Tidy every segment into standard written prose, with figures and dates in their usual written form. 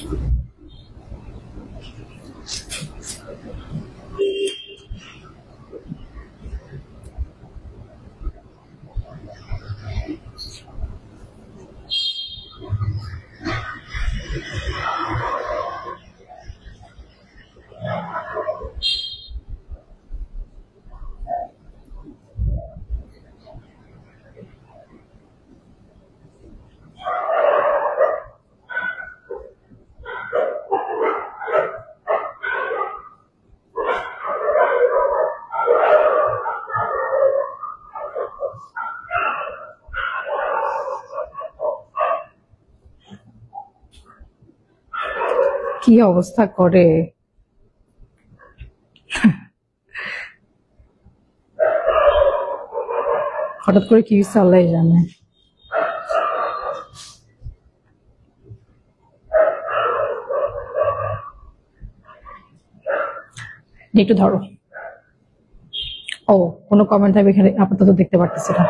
কি অবস্থা করে হঠাৎ করে কি আল্লাহ জানে। একটু ধরো। ও কোনো কমেন্ট আমি এখানে আপাতত দেখতে পারতেছি না।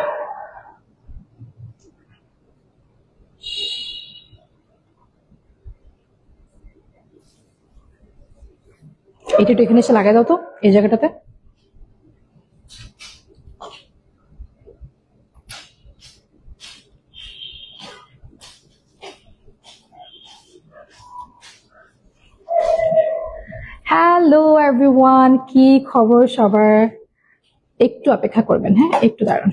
এটা একটু এখানে এসে লাগাই দাও তো, এই জায়গাটাতে। হ্যালো এভরিওয়ান, কি খবর সবার? একটু অপেক্ষা করবেন, হ্যাঁ একটু দাঁড়ান।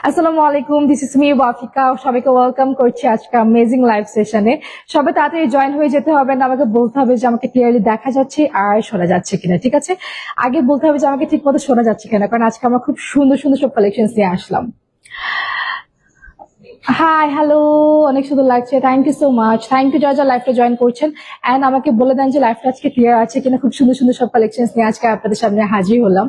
আসসালামু আলাইকুম, দিস ইজ মি ওয়াফিকা। সবাইকে ওয়েলকাম করছি আজকে অ্যামেজিং লাইভ সেশনে। সবাই তাড়াতাড়ি জয়েন হয়ে যেতে হবে না, আমাকে বলতে হবে যে আমাকে ক্লিয়ারলি দেখা যাচ্ছে আর শোনা যাচ্ছে কিনা, ঠিক আছে? আগে বলতে হবে যে আমাকে ঠিক মতো শোনা যাচ্ছে কিনা, কারণ আজকে আমরা খুব সুন্দর সুন্দর সব কালেকশন নিয়ে আসলাম। হাই হ্যালো, অনেক সুন্দর লাগছে, thank you so much. Thank you যারা লাইভটা জয়েন করছেন। অ্যান্ড আমাকে বলে দেন যে লাইভটা আজকে ক্লিয়ার আছে কিনা। খুব সুন্দর সুন্দর সব কালেকশন নিয়ে আজকে আপনাদের সামনে হাজির হলাম।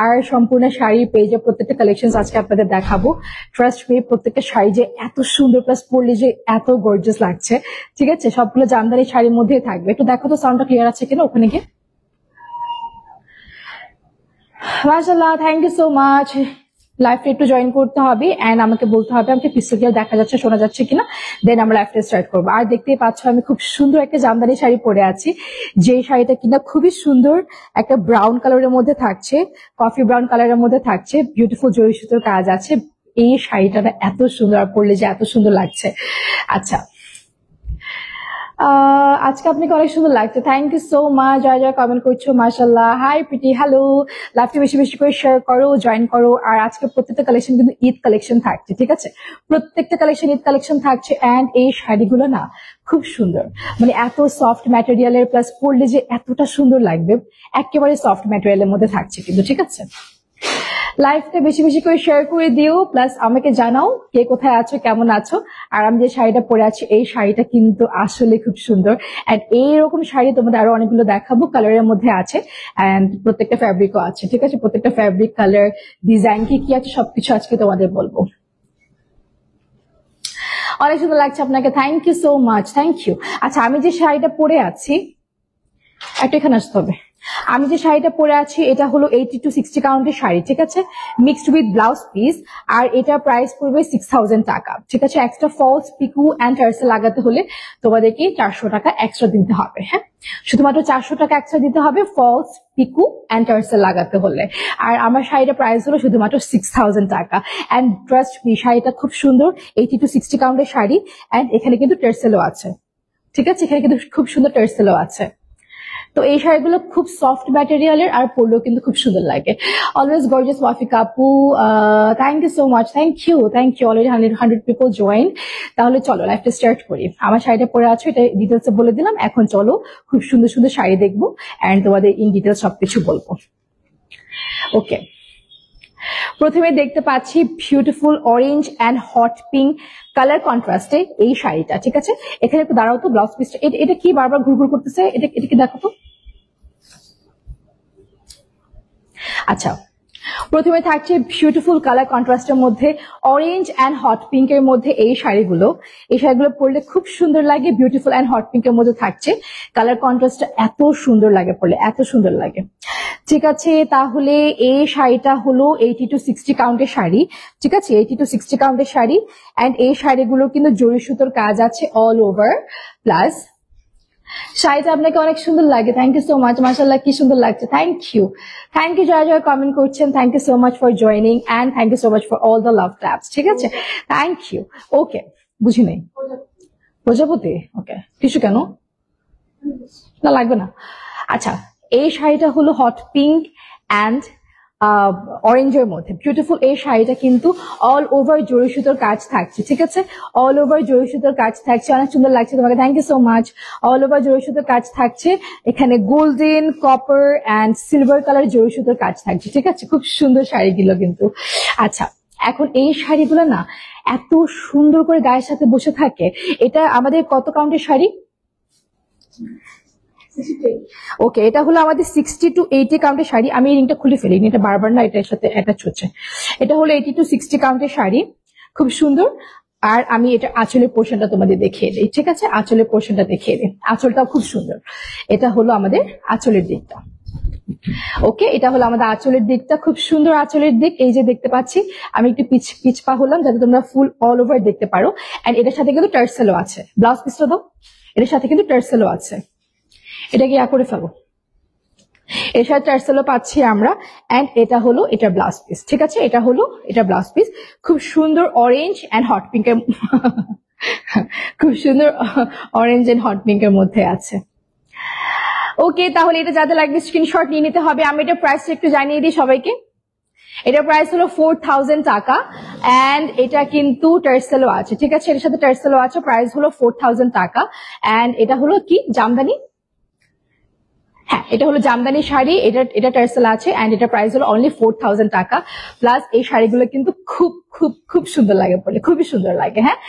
আর সম্পূর্ণ শাড়ি পেজে প্রত্যেকটা কালেকশন আজকে আপনাদের দেখাবো। ট্রাস্ট মি, প্রত্যেকটা শাড়ি যে এত সুন্দর, প্লাস পরলে যে এত গর্জিয়াস লাগছে, ঠিক আছে? সবগুলো জামদানি শাড়ির মধ্যেই থাকবে। একটু দেখো তো সাউন্ডটা ক্লিয়ার আছে কিনা ওখানে গিয়ে। মাশাআল্লাহ, থ্যাংক ইউ সো মাচ। লাইভটা একটু জয়েন করতে হবে এন্ড আমাকে বলতে হবে আমাকে ফিজিক্যালি দেখা যাচ্ছে, শোনা যাচ্ছে কিনা, দেন আমরা লাইভটা স্টার্ট করবো। আর দেখতেই পাচ্ছ আমি খুব সুন্দর একটা জামদানি শাড়ি পরে আছি, যে শাড়িটা কিনা খুবই সুন্দর, একটা ব্রাউন কালারের মধ্যে থাকছে, কফি ব্রাউন কালারের মধ্যে থাকছে, বিউটিফুল জরি সুতোর কাজ আছে। এই শাড়িটা এত সুন্দর, আর পরলে যে এত সুন্দর লাগছে। আচ্ছা, আজকে আপনাকে অনেক সুন্দর লাগছে, থ্যাংক ইউ সো মাচ। যারা যারা কমেন্ট করছো মাশাআল্লাহ, হাই পিটি, হ্যালো। লাইভটা বেশি বেশি করে শেয়ার করো, জয়েন করো। আর আজকে প্রত্যেকটা কালেকশন কিন্তু ঈদ কালেকশন থাকছে, ঠিক আছে? প্রত্যেকটা কালেকশন ঈদ কালেকশন থাকছে। এন্ড এই শাড়িগুলো না খুব সুন্দর, মানে এত সফট ম্যাটেরিয়ালের, প্লাস পরলে যে এতটা সুন্দর লাগবে, একেবারে সফট ম্যাটেরিয়ালের মধ্যে থাকছে কিন্তু, ঠিক আছে? লাইভটা বেশি বেশি করে শেয়ার করে দিও, প্লাস আমাকে জানাও কে কোথায় আছো, কেমন আছো। আর আমি যে শাড়িটা পরে আছি, এই শাড়িটা কিন্তু আসলে খুব সুন্দর। এন্ড এইরকম শাড়ি তোমাদের আরো অনেকগুলো দেখাবো, কালারের মধ্যে আছে এন্ড প্রত্যেকটা ফ্যাব্রিকও আছে, ঠিক আছে? প্রত্যেকটা ফ্যাব্রিক, কালার, ডিজাইন কি কি আছে সবকিছু আজকে তোমাদের বলবো। অনেক সুন্দর লাগছে আপনাকে, thank you so much, thank you. আচ্ছা, আমি যে শাড়িটা পরে আছি, একটা এখানে আসতে হবে। আমি যে শাড়িটা পরে আছি এটা হলো 80 to 60 কাউন্টের শাড়ি, ঠিক আছে? Mixed with blouse piece. আর এটা প্রাইস পড়বে 6000 টাকা, ঠিক আছে? Extra falls, picot and tassel লাগাতে হলে তোমাদেরকে 400 টাকা এক্সট্রা দিতে হবে, হ্যাঁ? শুধুমাত্র 400 টাকা এক্সট্রা দিতে হবে ফলস, পিকু এন্ড টার্সেল লাগাতে হলে। আর আমার শাড়িটা প্রাইস হলো শুধুমাত্র 6000 টাকা। এন্ড ট্রাস্ট মি, শাড়িটা খুব সুন্দর, 80 to 60 কাউন্টের শাড়ি। এন্ড এখানে কিন্তু টার্সেলও আছে, ঠিক আছে? এখানে কিন্তু খুব সুন্দর টার্সেলও আছে। তো এই শাড়িগুলো খুব সফট ম্যাটেরিয়ালের, আর পরলেও কিন্তু খুব সুন্দর লাগে। অলওয়েজ গর্জিয়াস ওয়াফিকা আপু, thank you so much, thank you already 100 people join. তাহলে চলো লাইভটা স্টার্ট করি। আমার শাড়িটা পরে আছো এটা ডিটেলস বলে দিলাম, এখন চলো খুব সুন্দর সুন্দর শাড়ি দেখবো এন্ড তোমাদের ইন ডিটেলস সবকিছু বলবো। ওকে, প্রথমে দেখতে পাচ্ছি beautiful orange and hot pink colour কন্ট্রাস্টে এই শাড়িটা, ঠিক আছে? এখানে একটু দাঁড়াও তো, ব্লাউজ পিসটা এটা কি বারবার ঘুরঘুর করতেছে, এটা কি দেখো তো। আচ্ছা, প্রথমে থাকছে বিউটিফুল কালার কন্ট্রাস্টের মধ্যে অরেঞ্জ অ্যান্ড হট পিঙ্কের মধ্যে এই শাড়িগুলো পরলে খুব সুন্দর লাগে। বিউটিফুল অ্যান্ড হট পিঙ্কের মধ্যে থাকছে, কালার কন্ট্রাস্টটা এত সুন্দর লাগে পরলে, এত সুন্দর লাগে। ঠিক আছে, তাহলে এই শাড়িটা হলো 80 to 60 কাউন্টের শাড়ি। ঠিক আছে, 80 to 60 কাউন্টের শাড়ি। অ্যান্ড এই শাড়িগুলো কিন্তু জরি সুতোর কাজ আছে অল ওভার, প্লাস শাড়িটা আপনাকে অনেক সুন্দর লাগে। থ্যাংক ইউ সো মাচ, মাশাআল্লাহ কি সুন্দর লাগছে। থ্যাংক ইউ যারা যারা কমেন্ট করছেন, thank you so much for joining and thank you so much for all the love claps. ঠিক আছে, থ্যাংক ইউ। ওকে, বুঝি নেই প্রজাপতি। ওকে, কিছু কেন না লাগবে না। আচ্ছা, এই শাড়িটা হলো হট পিঙ্ক অ্যান্ড অরেঞ্জের মধ্যে বিউটিফুল। এই শাড়িটা কিন্তু অল ওভার জরি সুতোর কাজ থাকছে। ঠিক আছে, অল ওভার জরি সুতোর কাজ থাকছে, অনেক সুন্দর লাগছে তোমাকে। Thank you so much. All over জরি সুতোর কাজ থাকছে, এখানে golden, copper and silver colour জরি সুতোর কাজ থাকছে। ঠিক আছে, খুব সুন্দর শাড়িগুলো কিন্তু। আচ্ছা, এখন এই শাড়িগুলো না এত সুন্দর করে গায়ের সাথে বসে থাকে। এটা আমাদের কত কাউন্টের শাড়ি? ওকে, এটা হলো আমাদের 60 to 80 কাউন্টের শাড়ি। আমি এই রিংটা খুলে ফেলি, এটা বারবার না এটার সাথে অ্যাটাচ হচ্ছে। এটা হলো 80 to 60 কাউন্টের শাড়ি, খুব সুন্দর। আর আমি এটা আঁচলের পোর্শনটা তোমাদের দেখিয়ে দিই। ঠিক আছে, আঁচলের পোর্শনটা দেখিয়ে দিই। আঁচলটাও খুব সুন্দর। এটা হলো আমাদের আঁচলের দিকটা। ওকে, এটা হলো আমাদের আঁচলের দিকটা, খুব সুন্দর আঁচলের দিক। এই যে দেখতে পাচ্ছি আমি একটু পিছপা হলাম যাতে তোমরা ফুল অল ওভার দেখতে পারো। এন্ড এটার সাথে কিন্তু টার্সেলও আছে। ব্লাউজ পিসটা দাও, এটার সাথে কিন্তু টার্সেলও আছে। এটাকে করে ফেলো, এর সাথে টার্সেলও পাচ্ছি আমরা। এন্ড এটা হলো এটা ব্লাউজ পিস। ঠিক আছে, এটা হলো এটা ব্লাউজ পিস, খুব সুন্দর অরেঞ্জ এন্ড হট পিঙ্কের খুব সুন্দর অরেঞ্জ এন্ড হট পিঙ্কের মধ্যে আছে। ওকে, তাহলে এটা যাদের লাগবে স্ক্রিনশট নিয়ে নিতে হবে। আমি এটা প্রাইস একটু জানিয়ে দিই সবাইকে। এটার প্রাইস হলো 4000 টাকা এন্ড এটা কিন্তু টার্সেলও আছে। ঠিক আছে, এর সাথে টার্সেলও আছে। প্রাইস হলো 4000 টাকা এন্ড এটা হলো কি জামদানি। হ্যাঁ, এটা হলো জামদানি শাড়ি, এটা টার্সেল আছে এন্ড এটা প্রাইস হলো অনলি 4000 টাকা। প্লাস এই শাড়িগুলো কিন্তু খুব খুব খুব সুন্দর লাগে পরলে, খুবই সুন্দর লাগে। হ্যাঁ,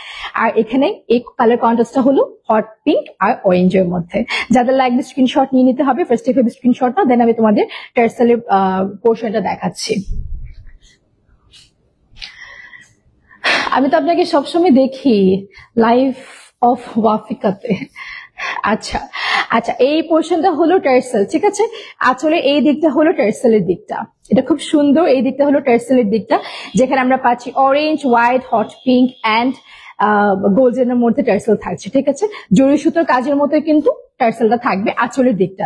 আর এখানে এই কালার কন্ট্রাস্টটা হলো হট পিঙ্ক আর অরেঞ্জের মধ্যে। যাদের লাগবে স্ক্রিনশট নিয়ে নিতে হবে। ফার্স্ট থেকে স্ক্রিনশটটা, দেন আমি তোমাদের টার্সেলের পোর্শনটা দেখাচ্ছি। আমি তো আপনাকে সবসময় দেখি লাইফ অফ ওয়াফিকাতে। আচ্ছা আচ্ছা, এই পোর্শনটা হলো টার্সেল। ঠিক আছে, আসলে এই দিকটা হলো টার্সেলের দিকটা। এটা খুব সুন্দর। এই দিকটা হলো টার্সেলের দিকটা, যেখানে আমরা পাচ্ছি orange, white, hot pink and গোল্ডেনের মধ্যে টার্সেল থাকছে। ঠিক আছে, জরি সুতোর কাজের মতো কিন্তু টার্সেলটা থাকবে আঁচলের দিকটা।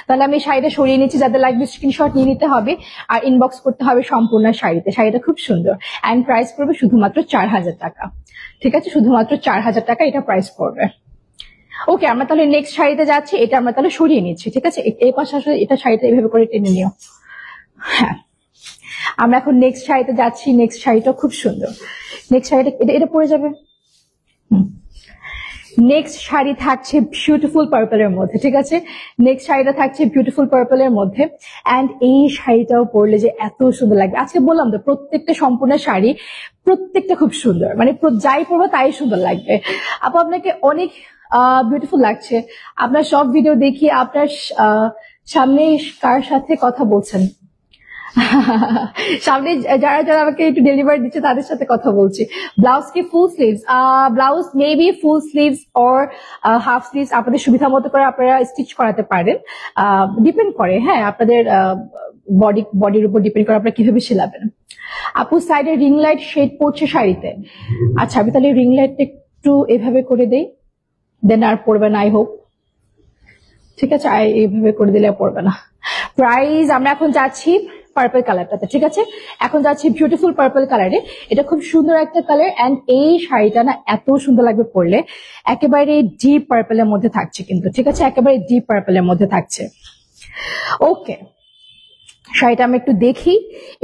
তাহলে আমি শাড়িটা সরিয়ে নিচ্ছি। যাদের লাগবে স্ক্রিনশট নিয়ে নিতে হবে আর ইনবক্স করতে হবে সম্পূর্ণ শাড়িতে। শাড়িটা খুব সুন্দর অ্যান্ড প্রাইস পড়বে শুধুমাত্র 4000 টাকা। ঠিক আছে, শুধুমাত্র 4000 টাকা এটা প্রাইস পড়বে। ওকে, আমরা তাহলে নেক্সট শাড়িতে যাচ্ছি। এটা আমরা তাহলে সরিয়ে নিচ্ছি। ঠিক আছে, এই পাশে আসলে এটা শাড়িটা এইভাবে করে টেনে নিও। হ্যাঁ, আমরা এখন নেক্সট শাড়িতে যাচ্ছি। নেক্সট শাড়িটা খুব সুন্দর। নেক্সট শাড়িটা এটা পরে যাবে। নেক্সট শাড়ি থাকছে বিউটিফুল পার্পলের মধ্যে। ঠিক আছে, নেক্সট শাড়িটা থাকছে বিউটিফুল পার্পলের মধ্যে এন্ড এই শাড়িটাও পরলে যে এত সুন্দর লাগবে। আজকে বললাম তো প্রত্যেকটা সম্পূর্ণ শাড়ি প্রত্যেকটা খুব সুন্দর, মানে যাই পরবো তাই সুন্দর লাগবে। আপু আপনাকে অনেক বিউটিফুল লাগছে। আপনার সব ভিডিও দেখি আপনার সামনে কার সাথে কথা বলছেন? সামনে যারা যারা আমাকে একটু ডেলিভারি দিচ্ছে তাদের সাথে কথা বলছি। ব্লাউজ কি ফুল sleeves? Blouse maybe full sleeves or half sleeves, আপনাদের সুবিধা মতো করে আপনারা স্টিচ করাতে পারেন। ডিপেন্ড করে, হ্যাঁ, আপনাদের বডির উপর ডিপেন্ড করে আপনারা কিভাবে সেলাবেন। আপু সাইডে রিং লাইট শেড পড়ছে শাড়িতে। আচ্ছা, আমি তাহলে রিং লাইটটা একটু এভাবে করে দেই, দেন আর পড়বে না আই হোপ। ঠিক আছে, এইভাবে করে দিলে আর পড়বে না। প্রাইস আমরা এখন যাচ্ছি পার্পল কালারটাতে। ঠিক আছে, এখন যাচ্ছি বিউটিফুল পার্পল কালারে। এটা খুব সুন্দর একটা কালার এন্ড এই শাড়িটা না এত সুন্দর লাগবে পরলে। একেবারে ডিপ পার্পলের মধ্যে থাকছে কিন্তু। ঠিক আছে, একেবারে ডিপ পার্পলের মধ্যে থাকছে। ওকে, শাড়িটা আমি একটু দেখি।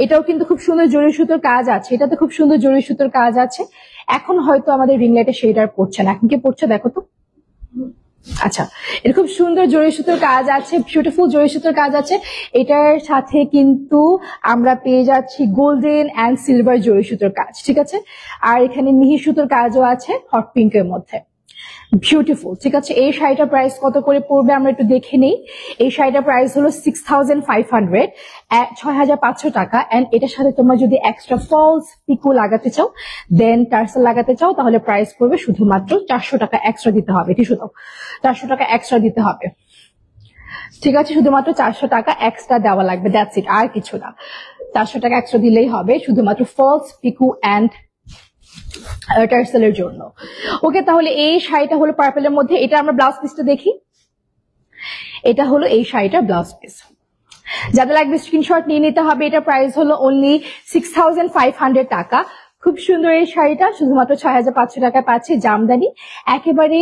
এটাও কিন্তু খুব সুন্দর জরি সুতোর কাজ আছে। এটাতে খুব সুন্দর জরি সুতোর কাজ আছে। এখন হয়তো আমাদের রিং লাইটে শেড আর পড়ছে না। এখন কি পড়ছে দেখো তো। আচ্ছা, এটা খুব সুন্দর জরি সুতোর কাজ আছে, বিউটিফুল জরি সুতোর কাজ আছে। এটার সাথে কিন্তু আমরা পেয়ে যাচ্ছি গোল্ডেন অ্যান্ড সিলভার জরি সুতোর কাজ। ঠিক আছে, আর এখানে মিহি সুতোর কাজও আছে হট পিঙ্কের মধ্যে। বিউটিফুল, ঠিক আছে। এই শাড়িটার প্রাইস কত করে পড়বে আমরা একটু দেখে নেই। এই শাড়িটার প্রাইস হলো 6500, 6500 টাকা। এন্ড এটার সাথে তোমরা যদি এক্সট্রা ফলস পিকো লাগাতে চাও, দেন টার্সেল লাগাতে চাও, তাহলে প্রাইস পড়বে শুধুমাত্র 400 টাকা এক্সট্রা দিতে হবে। টিস্যু দাও, 400 টাকা এক্সট্রা দিতে হবে, ঠিক আছে। শুধুমাত্র 400 টাকা এক্সট্রা দেওয়া লাগবে, দ্যাটস ইট, আর কিছু না। 400 টাকা এক্সট্রা দিলেই হবে শুধুমাত্র ফলস পিকো এন্ড টার্সেলের জন্য। ওকে, তাহলে এই শাড়িটা হলো পার্পেলের মধ্যে। এটা আমরা ব্লাউজ পিসটা দেখি। এটা হলো এই শাড়িটার ব্লাউজ পিস। যাদের লাগবে স্ক্রিনশট নিয়ে নিতে হবে। এটা প্রাইস হলো অনলি 6500 টাকা। খুব সুন্দর এই শাড়িটা, শুধুমাত্র 6500 টাকায় পাচ্ছে। জামদানি একেবারে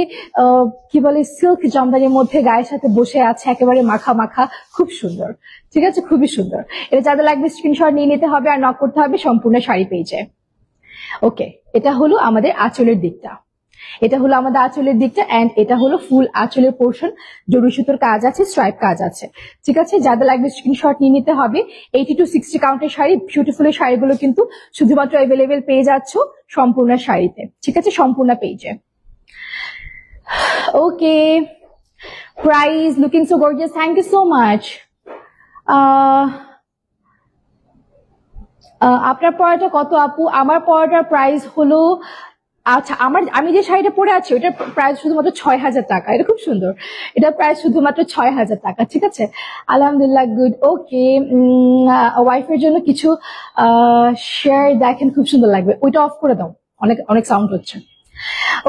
কি বলে সিল্ক জামদানির মধ্যে গায়ের সাথে বসে আছে, একেবারে মাখা মাখা, খুব সুন্দর, ঠিক আছে, খুবই সুন্দর। এটা যাদের লাগবে স্ক্রিনশট নিয়ে নিতে হবে আর নক করতে হবে সম্পূর্ণ শাড়ি পেজে। ওকে, এটা হলো আমাদের আঁচলের দিকটা, এটা হলো আমাদের আঁচলের দিকটা। এন্ড এটা হলো ফুল আঁচলের পোর্শন, জরি সুতোর কাজ আছে, স্ট্রাইপ কাজ আছে, ঠিক আছে। যাদের লাগবে স্ক্রিনশট নিয়ে নিতে হবে। 80 to 60 কাউন্টের শাড়ি, বিউটিফুল এই শাড়িগুলো কিন্তু শুধুমাত্র অ্যাভেলেবেল পেয়ে যাচ্ছ সম্পূর্ণ শাড়িতে, ঠিক আছে, সম্পূর্ণ পেজে। Okay, price looking so gorgeous, thank you so much. আপনার পড়াটা কত আপু? আমার পড়াটার প্রাইস হলো, আচ্ছা, আমি যে শাড়িটা পরে আছি ওটার প্রাইস শুধুমাত্র 6000 টাকা। এটা খুব সুন্দর, এটা প্রাইস শুধুমাত্র 6000 টাকা, ঠিক আছে। আলহামদুলিল্লাহ, গুড। ওকে, ওয়াইফের জন্য কিছু শেয়ার দেখেন, খুব সুন্দর লাগবে। ওইটা অফ করে দাও, অনেক অনেক সাউন্ড হচ্ছে।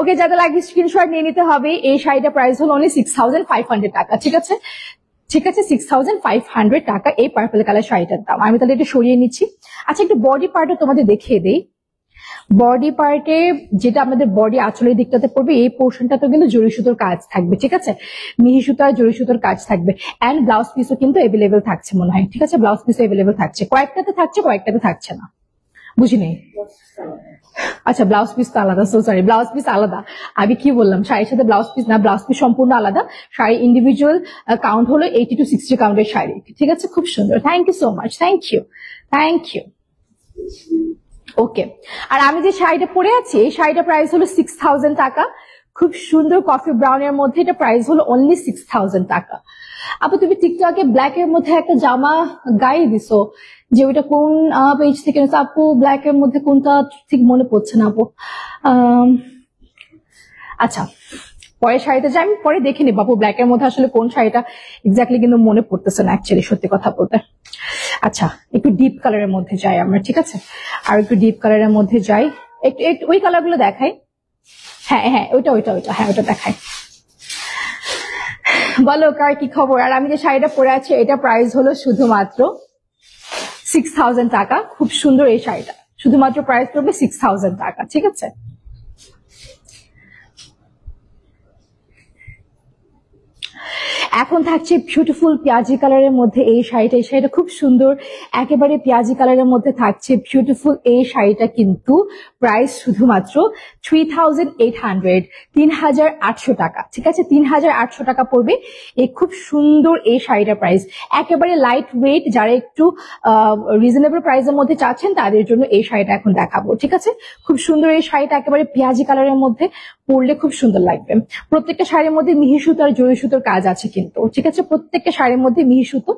ওকে, যাদের লাগবে স্ক্রিনশট নিয়ে নিতে হবে। এই শাড়িটা প্রাইস হলো অনলি 6500 টাকা, ঠিক আছে, ঠিক আছে। 6500 টাকা এই পার্পল কালার শাড়িটার দাম। আমি তাহলে এটা সরিয়ে নিচ্ছি। আচ্ছা, একটু বডি পার্টও তোমাদের দেখিয়ে দেই। বডি পার্টে যেটা আমাদের বডি আঁচলের দিকটাতে পড়বে, এই পোর্শনটা তো কিন্তু জরি সুতোর কাজ থাকবে, ঠিক আছে, মিহি সুতো আর জরি সুতোর কাজ থাকবে। এন্ড ব্লাউজ পিসও কিন্তু অ্যাভেলেবেল থাকছে মনে হয়, ঠিক আছে, ব্লাউজ পিসও অ্যাভেলেবেল থাকছে। কয়েকটাতে থাকছে, কয়েকটাতে থাকছে না, বুঝি নেই। আচ্ছা, ব্লাউজ পিস তো আলাদা, সো সরি, ব্লাউজ পিস আলাদা। আমি কি বললাম, শাড়ির সাথে ব্লাউজ পিস না, ব্লাউজ পিস সম্পূর্ণ আলাদা। শাড়ি ইন্ডিভিজুয়াল কাউন্ট হলো 80 to 60 কাউন্টের শাড়ি, ঠিক আছে, খুব সুন্দর। Thank you so much, thank you, thank you. Okay, আর আমি যে শাড়িটা পরে আছি এই শাড়িটার প্রাইস হলো 6000 টাকা। খুব সুন্দর কফি ব্রাউনের মধ্যে, এটা প্রাইস হলো অনলি 6000 টাকা। আপু তুমি টিকটকে ব্ল্যাক এর মধ্যে একটা জামা গায়ে দিছো, যে ওইটা কোন পেজ থেকে আপু? ব্ল্যাক এর মধ্যে কোনটা ঠিক মনে পড়ছে না আপু। আচ্ছা, পরের শাড়িতে যাই, আমি পরে দেখে নিব আপু ব্ল্যাক এর মধ্যে আসলে কোন শাড়িটা এক্স্যাক্টলি, কিন্তু মনে পড়তেছে না অ্যাকচুয়ালি, সত্যি কথা বলতে। আচ্ছা, একটু ডিপ কালারের মধ্যে যাই আমরা, ঠিক আছে, আর একটু ডিপ কালারের মধ্যে যাই। একটু ওই কালার গুলো দেখাই। হ্যাঁ হ্যাঁ, ওইটা ওইটা ওইটা, হ্যাঁ ওইটা দেখাই। বলো কার কি খবর? আর আমি যে শাড়িটা পরে আছি এটা প্রাইস হলো শুধুমাত্র 6000 টাকা। খুব সুন্দর এই শাড়িটা, শুধুমাত্র প্রাইস পড়বে 6000 টাকা, ঠিক আছে। এখন থাকছে বিউটিফুল পেঁয়াজি কালারের মধ্যে এই শাড়িটা। এই শাড়িটা খুব সুন্দর, একেবারে পেঁয়াজি কালারের মধ্যে থাকছে বিউটিফুল এই শাড়িটা, কিন্তু প্রাইস শুধুমাত্র 3800, 3800 টাকা, ঠিক আছে, 3800 টাকা পড়বে এই খুব সুন্দর এই শাড়িটার প্রাইস। একেবারে লাইট ওয়েট, যারা একটু রিজনেবল প্রাইসের মধ্যে চাচ্ছেন তাদের জন্য এই শাড়িটা এখন দেখাবো, ঠিক আছে। খুব সুন্দর এই শাড়িটা, একেবারে পেঁয়াজি কালারের মধ্যে, পরলে খুব সুন্দর লাগবে। প্রত্যেকটা শাড়ির মধ্যে মিহি সুতো আর জরি সুতোর কাজ আছে কিন্তু, ঠিক আছে, প্রত্যেকটা শাড়ির মধ্যে মিহি সুতো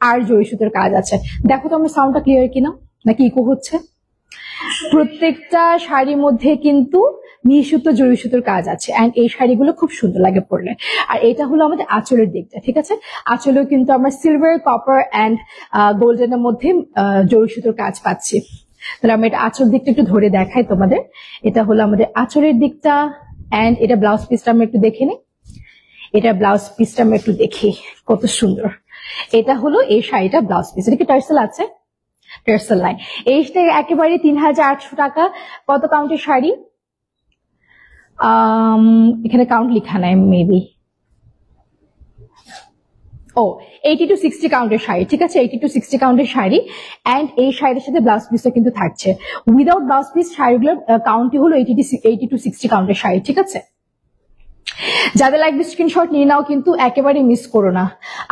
আর জরি সুতোর কাজ আছে। দেখো তো আমার সাউন্ডটা ক্লিয়ার কিনা, নাকি ইকো হচ্ছে? প্রত্যেকটা শাড়ির মধ্যে কিন্তু মিহি সুতো জরি সুতোর কাজ আছে। এন্ড এই শাড়িগুলো খুব সুন্দর লাগে পরলে। আর এটা হলো আমাদের আঁচলের দিকটা, ঠিক আছে। আঁচলেও কিন্তু আমরা সিলভার, কপার এন্ড গোল্ডেনের মধ্যে জরি সুতোর কাজ পাচ্ছি। তাহলে আমরা এটা আঁচল দিকটা একটু ধরে দেখাই তোমাদের। এটা হলো আমাদের আঁচলের দিকটা। এন্ড এটা ব্লাউজ পিসটা আমরা একটু দেখে নিই। এটা ব্লাউজ পিসটা আমরা একটু দেখি, কত সুন্দর। এটা হলো এই শাড়িটা ব্লাউজ পিস। এটা কি টার্সেল আছে? টার্সেল নাই। এইটা একেবারে 3800 টাকা। কত কাউন্টের শাড়ি? এখানে কাউন্ট লেখা নাই, মেবি। ও, 80 to 60 কাউন্টের শাড়ি, ঠিক আছে, 80 to 60 কাউন্টের শাড়ি। এন্ড এই শাড়ির সাথে ব্লাউজ পিসও কিন্তু থাকছে। উইদাউট ব্লাউজ পিস শাড়িগুলোর কাউন্টই হলো 80 to 60 কাউন্টের শাড়ি, ঠিক আছে। যাদের লাগবে স্ক্রিনশট নিয়ে নাও, কিন্তু একেবারে মিস করো না।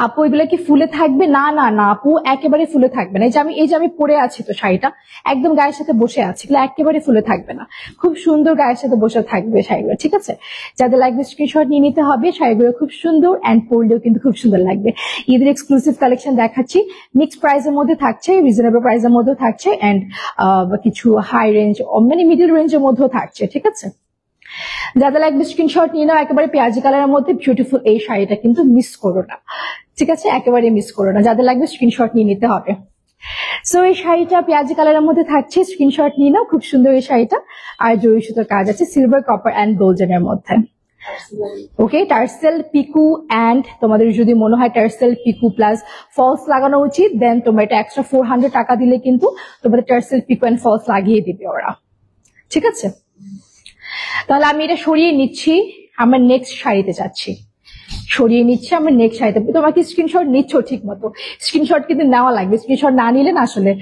আপু এগুলো কি ফুলে থাকবে? না না না আপু, একেবারে ফুলে থাকবে না। এই যে আমি পরে আছি তো শাড়িটা একদম গায়ের সাথে বসে আছে, এগুলো একেবারে ফুলে থাকবে না, খুব সুন্দর গায়ের সাথে বসে থাকবে শাড়িগুলো, ঠিক আছে? যাদের লাগবে স্ক্রিনশট নিয়ে নিতে হবে। শাড়িগুলো খুব সুন্দর অ্যান্ড পরলেও কিন্তু খুব সুন্দর লাগবে। ঈদের এক্সক্লুসিভ কালেকশন দেখাচ্ছি, মিক্স প্রাইসের মধ্যে থাকছে, রিজনেবল প্রাইসের মধ্যেও থাকছে, অ্যান্ড কিছু হাই রেঞ্জ মানে মিডল রেঞ্জের মধ্যেও থাকছে, ঠিক আছে? যাদের লাগবে স্ক্রিনশট নিয়ে নাও। একেবারে পেঁয়াজি কালারের মধ্যে বিউটিফুল এই শাড়িটা কিন্তু মিস করো না, ঠিক আছে? একেবারে মিস করো না, যাদের লাগবে স্ক্রিনশট নিয়ে নিতে হবে। সো এই শাড়িটা পেঁয়াজি কালারের মধ্যে থাকছে, স্ক্রিনশট নিয়ে নাও, খুব সুন্দর এই শাড়িটা। আর জরি সুতোর কাজ আছে সিলভার, কপার অ্যান্ড গোল্ডেন এর মধ্যে। ওকে, টার্সেল পিকু অ্যান্ড তোমাদের যদি মনে হয় টার্সেল পিকু প্লাস ফলস লাগানো উচিত, দেন তোমরা এটা এক্সট্রা 400 টাকা দিলে কিন্তু তোমাদের টার্সেল পিকু অ্যান্ড ফলস লাগিয়ে দিবে ওরা, ঠিক আছে? তাহলে আমি এটা সরিয়ে নিচ্ছি, আমরা নেক্সট শাড়িতে যাচ্ছি। সরিয়ে নিচ্ছি আমরা নেক্সট শাড়িতে। তোমাকে স্ক্রিনশট নিচ্ছ ঠিক মতো, স্ক্রিনশট কিন্তু নেওয়া লাগবে, স্ক্রিনশট না নিলে না আসলে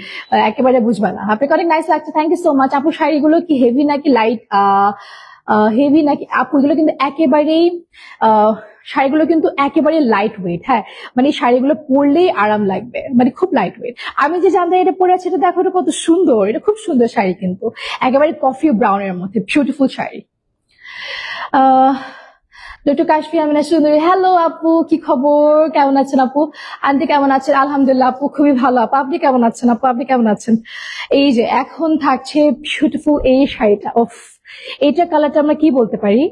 একেবারে বুঝবা না। আপনাকে অনেক নাইস লাগছে, থ্যাংক ইউ সো মাচ আপু। শাড়িগুলো কি হেভি নাকি লাইট? হেভি নাকি আপু? এগুলো কিন্তু একেবারেই শাড়িগুলো কিন্তু একেবারে লাইট ওয়েট। হ্যাঁ, মানে শাড়িগুলো পরলেই আরাম লাগবে, মানে খুব লাইট ওয়েট। আমি যে জামদানি এটা পরে আছি এটা দেখো, এটা কত সুন্দর, এটা খুব সুন্দর শাড়ি, কিন্তু একেবারে কফি ব্রাউনের মধ্যে বিউটিফুল শাড়ি। ডক্টর কাশফি আমিনা সুন্দরী, হ্যালো আপু, কি খবর, কেমন আছেন আপু? আন্টি কেমন আছেন? আলহামদুলিল্লাহ আপু, খুবই ভালো আপু। আপনি কেমন আছেন আপু? আপনি কেমন আছেন? এই যে এখন থাকছে বিউটিফুল এই শাড়িটা। ওফ, এইটার কালারটা আমরা কি বলতে পারি?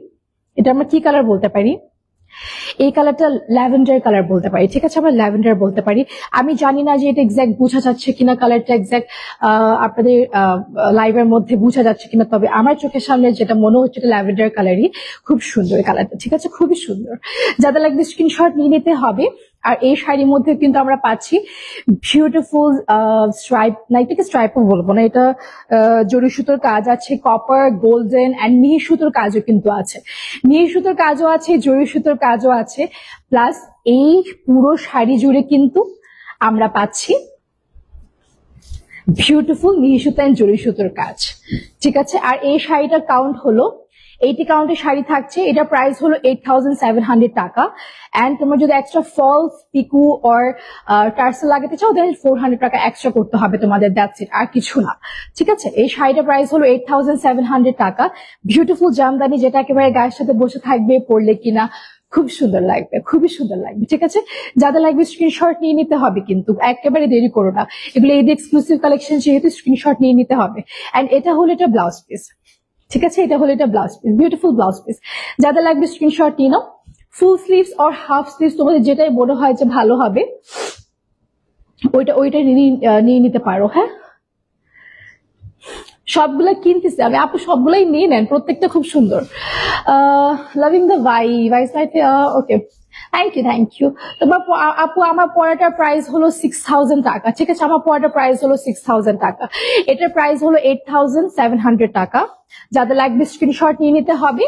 এটা আমরা কি কালার বলতে পারি? এই কালারটা ল্যাভেন্ডার কালার বলতে পারি, ঠিক আছে? আমরা ল্যাভেন্ডার বলতে পারি। আমি জানি না যে এটা এক্সাক্ট বোঝা যাচ্ছে কিনা, কালারটা এক্সাক্ট আপনাদের লাইভের মধ্যে বোঝা যাচ্ছে কিনা, তবে আমার চোখের সামনে যেটা মনে হচ্ছে এটা ল্যাভেন্ডার কালারই। খুব সুন্দর কালারটা, ঠিক আছে? খুবই সুন্দর। যাদের লাগবে স্ক্রিনশট নিয়ে নিতে হবে। আর এই শাড়ির মধ্যে কিন্তু আমরা পাচ্ছি বিউটিফুল স্ট্রাইপ, না এটাকে স্ট্রাইপও বলবো না, এটা জরি সুতোর কাজ আছে, কপার, গোল্ডেন অ্যান্ড মিহি সুতোর কাজও কিন্তু আছে। মিহি সুতোর কাজও আছে, জরি সুতোর কাজও আছে, প্লাস এই পুরো শাড়ি জুড়ে কিন্তু আমরা পাচ্ছি বিউটিফুল মিহি সুতো অ্যান্ড জরি সুতোর কাজ, ঠিক আছে? আর এই শাড়িটার কাউন্ট হলো 80 কাউন্টের শাড়ি থাকছে। এটা প্রাইস হলো 8700 টাকা। অ্যান্ড তোমরা যদি extra falls, pico or tassel লাগাতে চাও দেন 400 টাকা এক্সট্রা করতে হবে তোমাদের, দ্যাটস ইট, আর কিছু না, ঠিক আছে? এই শাড়িটার প্রাইস হলো 8700 টাকা। বিউটিফুল জামদানি, যেটা একেবারে গায়ের সাথে বসে থাকবে, পরলে কিনা খুব সুন্দর লাগবে, খুবই সুন্দর লাগবে, ঠিক আছে? যাদের লাগবে স্ক্রিনশট নিয়ে নিতে হবে, কিন্তু একেবারে দেরি করো না। এগুলো ঈদ এক্সক্লুসিভ কালেকশন, যেহেতু স্ক্রিনশট নিয়ে নিতে হবে। অ্যান্ড এটা হলো এটা ব্লাউজ পিস, ঠিক আছে? এটা হলো এটা blouse piece, beautiful blouse piece. যাদের লাগবে স্ক্রিনশট নিয়ে নাও। Full sleeves or half sleeves তোমাদের যেটাই মনে হয় যে ভালো হবে ওইটা নিয়ে নিতে পারো। হ্যাঁ, সবগুলা কিনতেছি আমি আপু, সবগুলাই নিয়ে নেন, প্রত্যেকটা খুব সুন্দর। Loving the vice life. Okay, thank you. তোমার আপু, আমার পড়াটার প্রাইস হলো 6000 টাকা, ঠিক আছে? আমার পড়াটার প্রাইস হলো 6000 টাকা। এটার প্রাইস হলো 8700 টাকা। যাদের লাগবে স্ক্রিনশট নিয়ে নিতে হবে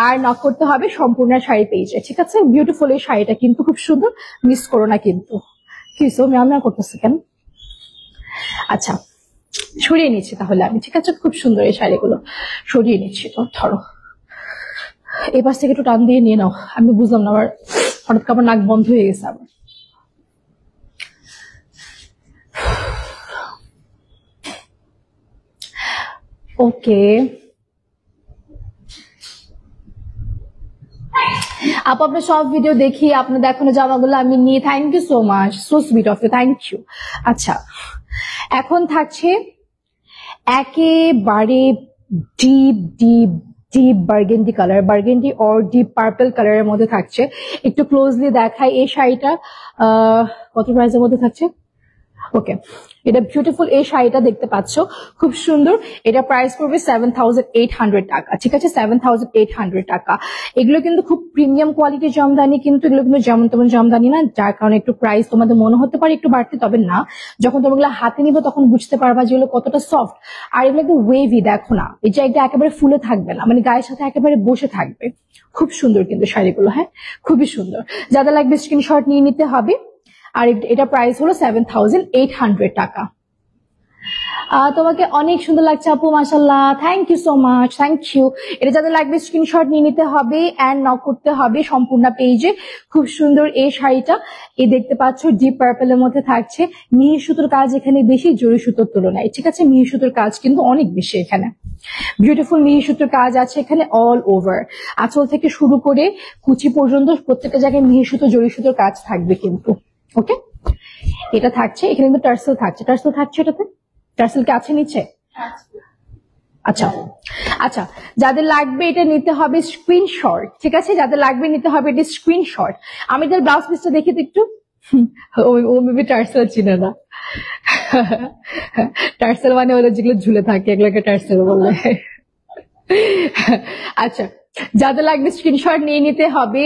আর নক করতে হবে সম্পূর্ণ শাড়ি পেজে, ঠিক আছে? বিউটিফুল এই শাড়িটা কিন্তু খুব সুন্দর, মিস করো না কিন্তু। কি ম্যাম করতেছে কেন? আচ্ছা, সরিয়ে নিচ্ছি তাহলে আমি, ঠিক আছে? খুব সুন্দর এই শাড়িগুলো, সরিয়ে নিচ্ছি। তো ধরো এবার থেকে একটু টান দিয়ে নিয়ে নাও। আমি বুঝলাম না, হঠাৎ আমার নাক বন্ধ হয়ে গেছে আবার। ওকে আপু, আপনার সব ভিডিও দেখি, আপনার দেখানো জামাগুলো আমি নিয়ে, thank you so much, so sweet of you, thank you. আচ্ছা, এখন থাকছে একেবারে deep deep deep burgundy colour, burgundy or deep purple কালারের মধ্যে থাকছে। একটু ক্লোজলি দেখাই এই শাড়িটা কত প্রাইসের মধ্যে থাকছে। ওকে, এটা বিউটিফুল এই শাড়িটা দেখতে পাচ্ছ, খুব সুন্দর। এটা প্রাইস পড়বে 7800 টাকা, ঠিক আছে? 7800 টাকা। এগুলো কিন্তু খুব প্রিমিয়াম কোয়ালিটির জামদানি, কিন্তু এগুলো কিন্তু যেমন তেমন জামদানি না, যার কারণে একটু প্রাইস তোমাদের মনে হতে পারে একটু বাড়তি, তবে না। যখন তোমরা এগুলো হাতে নিবে তখন বুঝতে পারবা যে এগুলো কতটা সফট। আর এগুলো একটু ওয়েভি, দেখো না, এই যে এটা একেবারে ফুলে থাকবে না, মানে গায়ের সাথে একেবারে বসে থাকবে। খুব সুন্দর কিন্তু শাড়িগুলো, হ্যাঁ খুবই সুন্দর। যাদের লাগবে স্ক্রিনশট নিয়ে নিতে হবে। আর এটা প্রাইস হলো 7800 টাকা। তোমাকে অনেক সুন্দর লাগছে আপু, মাশাআল্লাহ, thank you so much, thank you. এটা যাদের লাগবে স্ক্রিনশট নিয়ে নিতে হবে এন্ড নক করতে হবে সম্পূর্ণ পেজে। খুব সুন্দর এই শাড়িটা, এই দেখতে পাচ্ছ ডিপ পার্পলের মধ্যে থাকছে। মিহি সুতোর কাজ এখানে বেশি জরি সুতোর তুলনায়, ঠিক আছে? মিহি সুতোর কাজ কিন্তু অনেক বেশি এখানে, বিউটিফুল মিহি সুতোর কাজ আছে এখানে অল ওভার। আঁচল থেকে শুরু করে কুচি পর্যন্ত প্রত্যেকটা জায়গায় মিহি সুতো জরি সুতোর কাজ থাকবে কিন্তু। ওকে, এটা থাকছে এখানে কিন্তু টার্সেল থাকছে, টার্সেল থাকছে এটাতে, টার্সেল কি আছে নিচে? আচ্ছা আচ্ছা, যাদের লাগবে এটা নিতে হবে স্ক্রিনশট, ঠিক আছে? যাদের লাগবে নিতে হবে এটা স্ক্রিনশট। আমি তার ব্লাউজ পিসটা দেখি তো একটু। ও মেবি টার্সেল চিনে না। টার্সেল মানে হলো যেগুলো ঝুলে থাকে, এগুলোকে টার্সেল বলে। আচ্ছা, যাদের লাগবে স্ক্রিনশট নিয়ে নিতে হবে।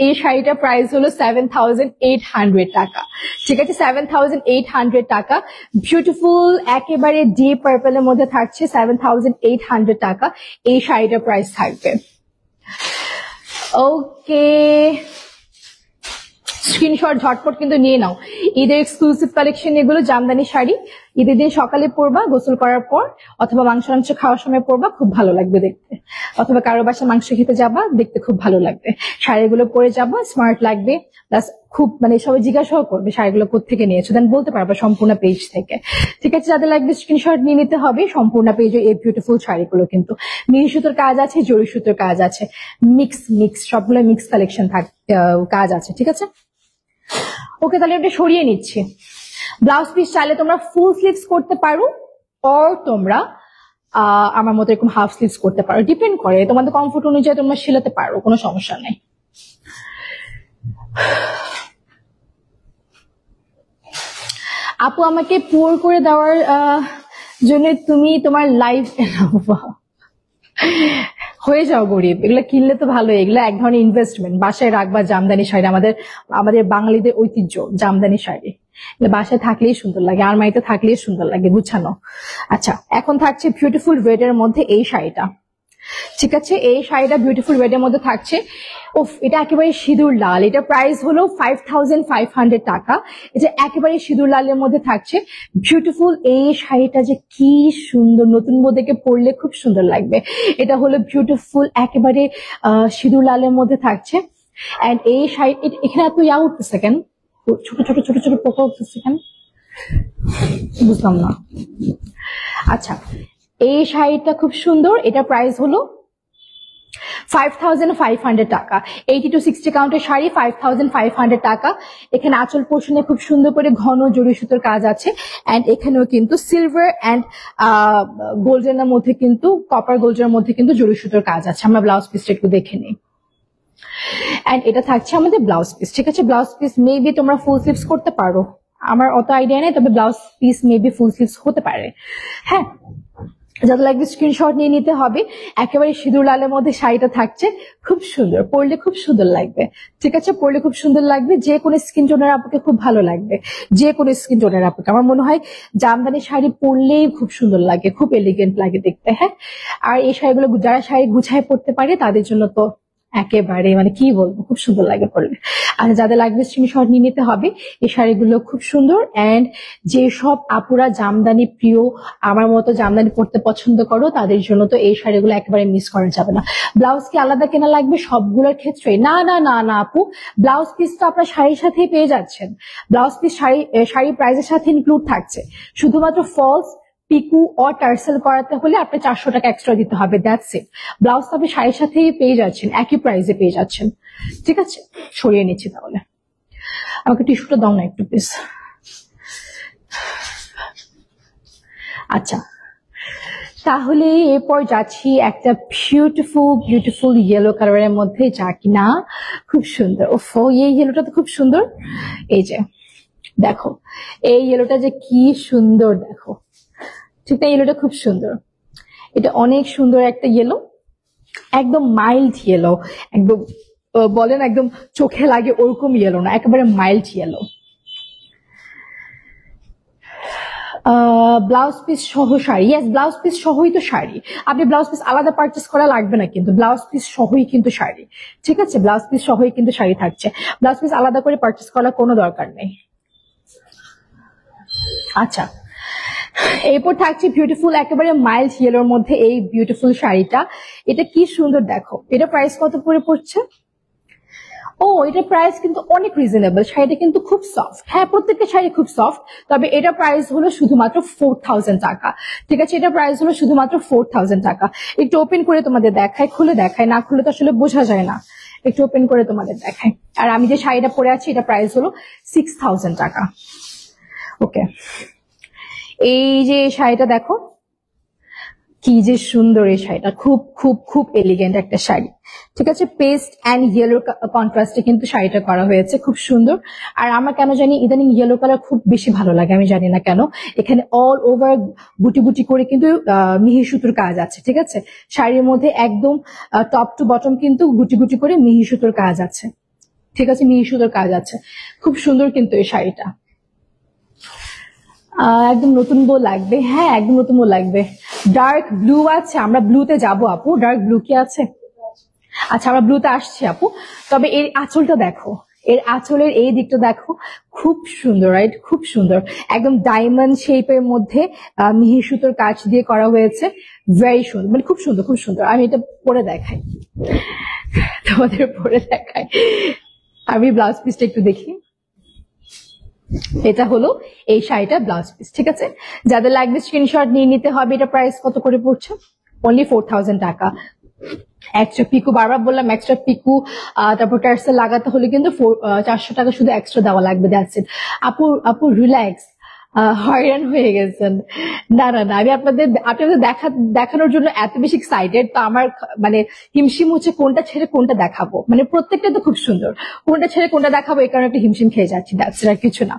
এই শাড়িটা প্রাইস হলো 7,800 টাকা, ঠিক আছে? 7,800 টাকা, বিউটিফুল একেবারে ডিপ পার্পলের মধ্যে থাকছে। 7,800 টাকা এই শাড়িটার প্রাইস থাকবে। ওকে, স্ক্রিনশট ঝটপট কিন্তু নিয়ে নাও। ঈদের এক্সক্লুসিভ কালেকশন এগুলো, জামদানি শাড়ি। ঈদের দিন সকালে পরবা গোসল করার পর, অথবা মাংস খাওয়ার সময় পরবা, খুব ভালো লাগবে দেখতে। অথবা কারো বাসায় মাংস খেতে যাবা, দেখতে খুব ভালো লাগবে। শাড়িগুলো পরে যাবা, স্মার্ট লাগবে। প্লাস খুব মানে সবাই জিজ্ঞাসাও করবে শাড়িগুলো কোত্থেকে নিয়েছো, দেন বলতে পারবা সম্পূর্ণ পেজ থেকে, ঠিক আছে? যাদের লাগবে স্ক্রিনশট নিয়ে নিতে হবে। সম্পূর্ণ পেজে এই বিউটিফুল শাড়িগুলো কিন্তু মিহি সুতোর কাজ আছে, জরি সুতোর কাজ আছে, মিক্স সবগুলো মিক্স কালেকশন কাজ আছে, ঠিক আছে? ওকে, তাহলে এটা সরিয়ে নিচ্ছি। ব্লাউজ পিস চাইলে তোমরা ফুল স্লিভস করতে পারো, অর তোমরা আমার মতো এরকম হাফ স্লিভস করতে পারো, ডিপেন্ড করে তোমাদের কমফোর্ট অনুযায়ী তোমরা সেলাতে পারো, কোনো সমস্যা নেই। আপু আমাকে পোর করে দেওয়ার জন্য তুমি তোমার লাইফ হয়ে যাও গরিব। এগুলো কিনলে তো ভালো, এগুলো এক ধরনের ইনভেস্টমেন্ট। বাসায় রাখবা জামদানি শাড়ি, আমাদের বাঙালিদের ঐতিহ্য জামদানি শাড়ি, বাসায় থাকলেই সুন্দর লাগে, আলমারিতে থাকলেই সুন্দর লাগে গুছানো। আচ্ছা, এখন থাকছে বিউটিফুল রেড এর মধ্যে এই শাড়িটা, ঠিক আছে? এই শাড়িটা বিউটিফুল রেড এর মধ্যে থাকছে। ওফ, এটা একেবারে সিঁদুর লাল। এটা প্রাইস হলো 5,500 টাকা। এটা একেবারে সিঁদুর লালের মধ্যে থাকছে। বিউটিফুল এই শাড়িটা যে কি সুন্দর, নতুন বউদেরকে পরলে খুব সুন্দর লাগবে। এটা হলো বিউটিফুল একেবারে সিঁদুর লালের মধ্যে থাকছে। এন্ড এই শাড়ি এখানে এত ইয়া উঠতেছে কেন, ছোট ছোট ছোট ছোট পোকা উঠতেছে কেন, বুঝলাম না। আচ্ছা, এই শাড়িটা খুব সুন্দর। এটা প্রাইস হলো 5,500 টাকা। 80 to 60 কাউন্টের শাড়ি, 5,500 টাকা। এখানে আঁচল পোর্শনে খুব সুন্দর করে ঘন জরি সুতোর কাজ আছে। এন্ড এখানেও কিন্তু সিলভার এন্ড গোল্ডেনের মধ্যে কিন্তু, কপার গোল্ডের মধ্যে কিন্তু জরি সুতোর কাজ আছে। আমরা ব্লাউজ পিসটা একটু দেখে নিই। এন্ড এটা থাকছে আমাদের ব্লাউজ পিস, ঠিক আছে? ব্লাউজ পিস মেবি তোমরা ফুল স্লিভস করতে পারো, আমার অত আইডিয়া নেই, তবে ব্লাউজ পিস মেবি ফুল স্লিভস হতে পারে। হ্যাঁ, যাদের লাগবে স্ক্রিনশট নিয়ে নিতে হবে। একেবারে সিঁদুর লালের মধ্যে শাড়িটা থাকছে, খুব সুন্দর, পরলে খুব সুন্দর লাগবে, ঠিক আছে? পরলে খুব সুন্দর লাগবে, যে কোনো স্কিন টোনের আপুকে খুব ভালো লাগবে, যে কোনো স্কিন টোনের আপুকে। আমার মনে হয় জামদানি শাড়ি পরলেই খুব সুন্দর লাগে, খুব এলিগেন্ট লাগে দেখতে। হ্যাঁ, আর এই শাড়িগুলো যারা শাড়ি গুছায় পরতে পারে তাদের জন্য তো একেবারে মানে কি বলবো, খুব সুন্দর লাগে পরলে। আর যাদের লাগবে স্ক্রিনশট নিয়ে নিতে হবে। এই শাড়িগুলো খুব সুন্দর। এন্ড যেসব আপুরা জামদানি প্রিয়, আমার মতো জামদানি পরতে পছন্দ করো, তাদের জন্য তো এই শাড়িগুলো একেবারে মিস করা যাবে না। ব্লাউজ কি আলাদা কেনা লাগবে সবগুলোর ক্ষেত্রে? না না না না আপু, ব্লাউজ পিস তো আপনার শাড়ির সাথেই পেয়ে যাচ্ছেন। ব্লাউজ পিস শাড়ি প্রাইজের সাথে ইনক্লুড থাকছে। শুধুমাত্র ফলস পিকু ও টার্সেল করাতে হলে আপনি 400 টাকা এক্সট্রা দিতে হবে, দ্যাটস ইট। ব্লাউজ তো আপনি শাড়ির সাথেই পেয়ে যাচ্ছেন, একই প্রাইসে পেয়ে যাচ্ছেন, ঠিক আছে? সরিয়ে নিচ্ছি তাহলে। আমাকে টিস্যুটা দাও না একটু প্লিজ। আচ্ছা, তাহলে এরপর যাচ্ছি একটা বিউটিফুল ইয়েলো কালারের মধ্যে, যা কিনা খুব সুন্দর। ওফো, এই ইয়েলোটা তো খুব সুন্দর। এই যে দেখো, এই ইয়েলোটা যে কি সুন্দর, দেখো, ঠিক না? ইয়েলোটা খুব সুন্দর, এটা অনেক সুন্দর একটা ইয়েলো, একদম মাইল্ড ইয়েলো, একদম বলেন একদম চোখে লাগে ওরকম ইয়েলো না, একেবারে মাইল্ড ইয়েলো। ব্লাউজ পিস সহ শাড়ি, ইয়েস ব্লাউজ পিস সহই তো শাড়ি। আপনি ব্লাউজ পিস আলাদা পারচেস করা লাগবে না, কিন্তু ব্লাউজ পিস সহই কিন্তু শাড়ি, ঠিক আছে? ব্লাউজ পিস সহই কিন্তু শাড়ি থাকছে, ব্লাউজ পিস আলাদা করে পারচেস করার কোনো দরকার নেই। আচ্ছা, এরপর থাকছে বিউটিফুল একেবারে মাইল্ড ইয়েলোর মধ্যে এই বিউটিফুল শাড়িটা। এটা কি সুন্দর দেখো। এটা প্রাইস কত করে পড়ছে? ও, এটা প্রাইস কিন্তু অনেক রিজনেবল। শাড়িটা কিন্তু খুব সফট। হ্যাঁ, প্রত্যেকটা শাড়ি খুব সফট, তবে এটা প্রাইস হলো শুধুমাত্র 4000 টাকা। ঠিক আছে, এটা প্রাইস হলো শুধুমাত্র 4000 টাকা। একটু ওপেন করে তোমাদের দেখায়, খুলে দেখায়, না খুলে তো আসলে বোঝা যায় না। একটু ওপেন করে তোমাদের দেখায়। আর আমি যে শাড়িটা পরে আছি এটা প্রাইস হলো 6000 টাকা। ওকে, এই যে শাড়িটা দেখো কি যে সুন্দর। এই শাড়িটা খুব খুব খুব এলিগেন্ট একটা শাড়ি। ঠিক আছে, পেস্ট অ্যান্ড ইয়েলো কন্ট্রাস্টে কিন্তু শাড়িটা করা হয়েছে, খুব সুন্দর। আর আমার কেন জানি ইদানিং ইয়েলো কালার খুব বেশি ভালো লাগে, আমি জানি না কেন। এখানে অল ওভার গুটি গুটি করে কিন্তু মিহি সুতোর কাজ আছে। ঠিক আছে, শাড়ির মধ্যে একদম টপ টু বটম কিন্তু গুটি গুটি করে মিহি সুতোর কাজ আছে। ঠিক আছে, মিহি সুতোর কাজ আছে, খুব সুন্দর কিন্তু এই শাড়িটা। একদম নতুন বউ লাগবে। হ্যাঁ, একদম নতুন বউ লাগবে। ডার্ক ব্লু আছে, আমরা ব্লুতে যাবো আপু। ডার্ক ব্লু কি আছে? আচ্ছা, আমরা ব্লুতে আসছি আপু। তবে এর আঁচলটা দেখো, এর আঁচলের এই দিকটা দেখো, খুব সুন্দর, রাইট? খুব সুন্দর, একদম ডায়মন্ড শেপের মধ্যে মিহি সুতোর কাজ দিয়ে করা হয়েছে। ভেরি সুন্দর, মানে খুব সুন্দর, খুব সুন্দর। আমি এটা পরে দেখাই, তোমাদের পরে দেখাই। আমি ব্লাউজ পিসটা একটু দেখি। এটা হলো এই শাড়িটা ব্লাউজ পিস। ঠিক আছে, যাদের লাগবে স্ক্রিনশট নিয়ে নিতে হবে। এটা প্রাইস কত করে পড়ছে? অনলি 4000 টাকা। এক্সট্রা পিকু, বারবার বললাম এক্সট্রা পিকু তারপর টার্সেল লাগাতে হলে কিন্তু 400 টাকা শুধু এক্সট্রা দেওয়া লাগবে। That's it. আপু রিল্যাক্স, হয়রান হয়ে গেছেন। না না না, আমি আপনাদের দেখানোর জন্য এত বেশি এক্সাইটেড, তো আমার মানে হিমশিম হচ্ছে কোনটা ছেড়ে কোনটা দেখাবো। মানে প্রত্যেকটা তো খুব সুন্দর, কোনটা ছেড়ে কোনটা দেখাবো এই কারণে একটা হিমশিম খেয়ে যাচ্ছি। দ্যাটস ইট, আর কিছু না।